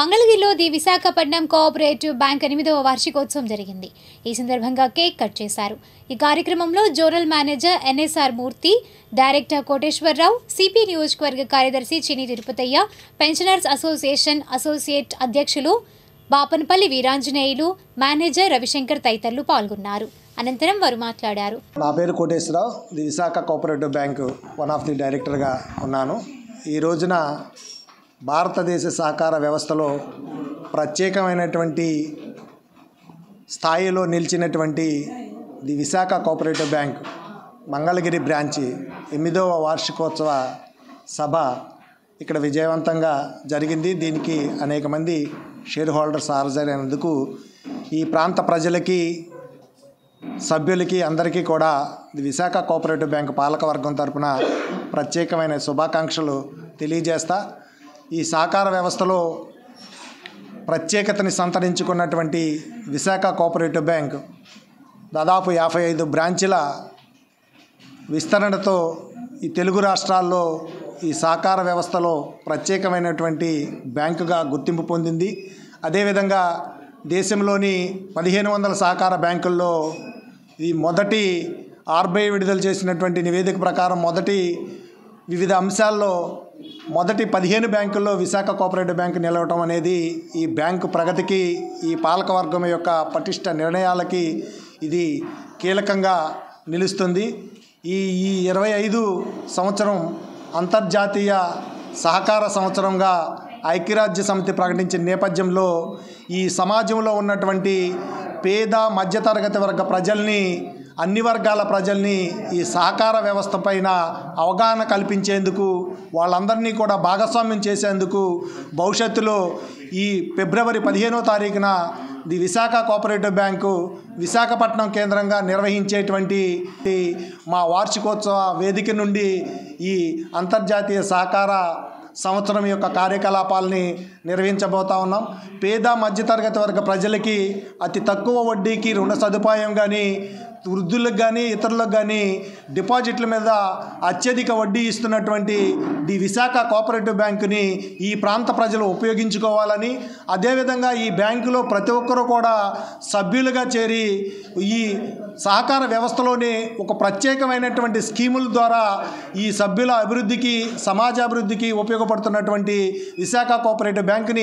మంగళగిరిలో the Visakhapatnam cooperative bank 8వ వార్షికోత్సవం జరిగింది. ఈ సందర్భంగా కేక్ కట్ చేశారు. ఈ కార్యక్రమంలో జోనల్ మేనేజర్ ఎన్ఎస్ఆర్ మూర్తి, డైరెక్టర్ కోటేశ్వరరావు, సిపి నియోజకవర్గ కార్యదర్శి చిని తిరుపతయ్య, పెన్షనర్స్ అసోసియేషన్ అసోసియేట్ అధ్యక్షులు బాపనపల్లి వీరాంజనేయులు, మేనేజర్ రవిశంకర్ తదితరులు పాల్గొన్నారు. అనంతరం వారు మాట్లాడారు. నా పేరు Koteswararao, the Visakha cooperative bank one of the డైరెక్టర్గా ఉన్నాను. ఈ రోజున భారతదేశ సహకార వ్యవస్థలో ప్రత్యేకమైనటువంటి స్థాయిలో నిలిచినటువంటి the Visakha cooperative bank Mangalagiri branch 8వ వార్షికోత్సవ సభ ఇక్కడ విజయవంతంగా జరిగింది. దీనికి అనేక మంది షేర్ హోల్డర్స్ హాజరైనందుకు ఈ ప్రాంత ప్రజలకి, సభ్యులకి అందరికీ కూడా ది విశాఖ కోఆపరేటివ్ బ్యాంక్ పాలకవర్గం తరపున ప్రత్యేకమైన శుభాకాంక్షలు తెలియజేస్తా. ఈ సహకార వ్యవస్థలో ప్రత్యేకతని సంతరించుకున్నటువంటి విశాఖ కోఆపరేటివ్ బ్యాంక్ దాదాపు 55 బ్రాంచీల విస్తరణతో ఈ తెలుగు రాష్ట్రాల్లో ఈ సహకార వ్యవస్థలో ప్రత్యేకమైనటువంటి బ్యాంకుగా గుర్తింపు పొందింది. అదేవిధంగా దేశంలోని 1500 సహకార బ్యాంకుల్లో ఈ మొదటి ఆర్బీఐ విడుదల చేసినటువంటి నివేదిక ప్రకారం వివిధ అంశాల్లో మొదటి 15 బ్యాంకుల్లో విశాఖ కోఆపరేటివ్ బ్యాంకు నిలవటం అనేది ఈ బ్యాంకు ప్రగతికి, ఈ పాలకవర్గం యొక్క పటిష్ట నిర్ణయాలకి ఇది కీలకంగా నిలుస్తుంది. ఈ 25 సంవత్సరం అంతర్జాతీయ సహకార సంవత్సరంగా ఐక్యరాజ్య సమితి ప్రకటించిన నేపథ్యంలో ఈ సమాజంలో ఉన్నటువంటి పేద మధ్యతరగతి వర్గ ప్రజల్ని, అన్ని వర్గాల ప్రజల్ని ఈ సహకార వ్యవస్థ పైన అవగాహన కల్పించేందుకు, వాళ్ళందరినీ కూడా భాగస్వామ్యం చేసేందుకు భవిష్యత్తులో ఈ ఫిబ్రవరి 15వ తారీఖున the Visakha cooperative bank Visakhapatnam కేంద్రంగా నిర్వహించేటువంటి మా వార్షికోత్సవ వేదిక నుండి ఈ అంతర్జాతీయ సహకార సంవత్సరం యొక్క కార్యకలాపాలని నిర్వహించబోతా ఉన్నాం. పేద మధ్యతరగతి వర్గ ప్రజలకి అతి తక్కువ వడ్డీకి రుణ సదుపాయం కానీ, వృద్ధులకు కానీ ఇతరులకు కానీ డిపాజిట్ల మీద అత్యధిక వడ్డీ ఇస్తున్నటువంటి ది విశాఖ కోఆపరేటివ్ బ్యాంకుని ఈ ప్రాంత ప్రజలు ఉపయోగించుకోవాలని, అదేవిధంగా ఈ బ్యాంకులో ప్రతి ఒక్కరూ కూడా సభ్యులుగా చేరి ఈ సహకార వ్యవస్థలోని ఒక ప్రత్యేకమైనటువంటి స్కీముల ద్వారా ఈ సభ్యుల అభివృద్ధికి, సమాజ అభివృద్ధికి ఉపయోగపడుతున్నటువంటి విశాఖ కోఆపరేటివ్ బ్యాంకుని